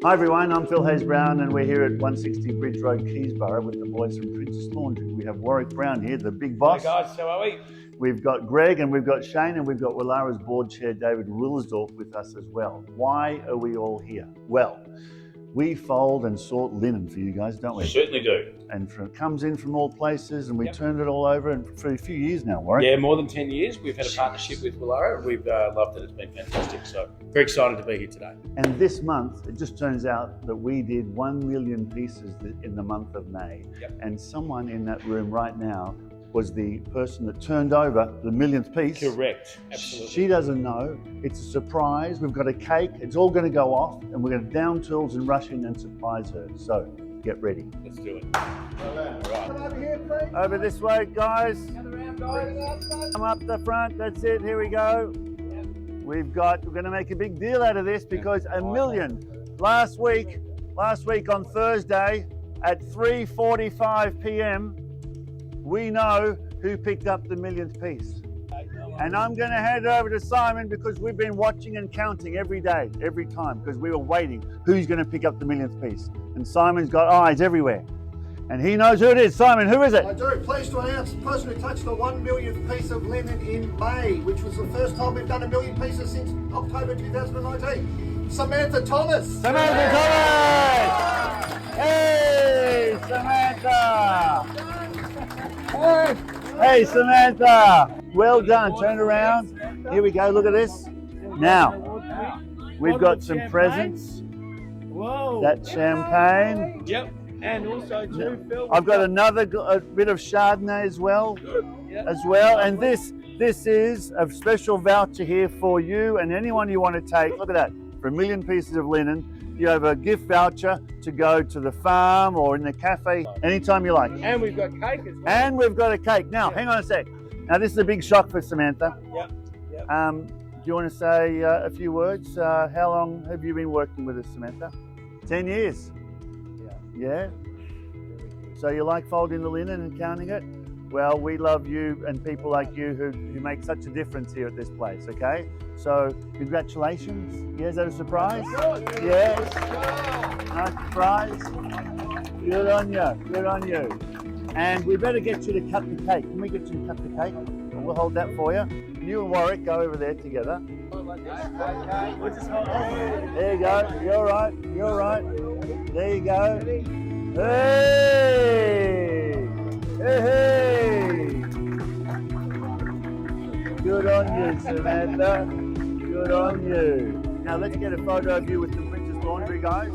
Hi everyone, I'm Phil Hayes Brown and we're here at 160 Bridge Road, Keysborough with the boys from Princess Laundry. We have Warwick Brown here, the big boss. Hi guys, how are we? We've got Greg and we've got Shane and we've got Wallara's board chair David Willisdorf with us as well. Why are we all here? Well, we fold and sort linen for you guys, don't we? Certainly do. And it comes in from all places and we turned it all over and for a few years now, Warwick. Yeah, more than 10 years. We've had a partnership with Wallara. We've loved it. It's been fantastic. So very excited to be here today. And this month, it just turns out that we did 1 million pieces in the month of May. Yep. And someone in that room right now was the person that turned over the millionth piece. Correct, absolutely. She doesn't know. It's a surprise. We've got a cake. It's all going to go off and we're going to down tools and rush in and surprise her. So get ready. Let's do it. All right. Over this way, guys. Come up the front. That's it. Here we go. We're going to make a big deal out of this because a million last week on Thursday at 3:45 p.m. we know who picked up the millionth piece. And I'm going to hand it over to Simon because we've been watching and counting every day, every time, because we were waiting who's going to pick up the millionth piece. And Simon's got eyes everywhere. And he knows who it is. Simon, who is it? I do. Pleased to announce the person who touched the 1 millionth piece of linen in May, which was the first time we've done 1 million pieces since October 2019. Samantha Thomas. Samantha Thomas! Hey, Samantha! Hey, Samantha! Well done. Turn around. Here we go. Look at this. Now, we've got some presents. Whoa! That champagne. Yep. And also too, Phil. I've got another a bit of Chardonnay as well. And this is a special voucher here for you and anyone you want to take. Look at that. For 1 million pieces of linen. You have a gift voucher to go to the farm or in the cafe anytime you like. And we've got cake as well. And we've got a cake. Now, hang on a sec. Now, this is a big shock for Samantha. Yep. Do you want to say a few words? How long have you been working with us, Samantha? 10 years. Yeah? So you like folding the linen and counting it? Well, we love you and people like you who make such a difference here at this place, okay? So, congratulations. Yeah, is that a surprise? Yes. Nice surprise. Good on you. Good on you. And we better get you to cut the cake. Can we get you to cut the cake? We'll hold that for you. You and Warwick go over there together. There you go. You're right. You're right. There you go. Hey! Hey, hey! Good on you, Samantha. Good on you. Now let's get a photo of you with the Princess Laundry guys.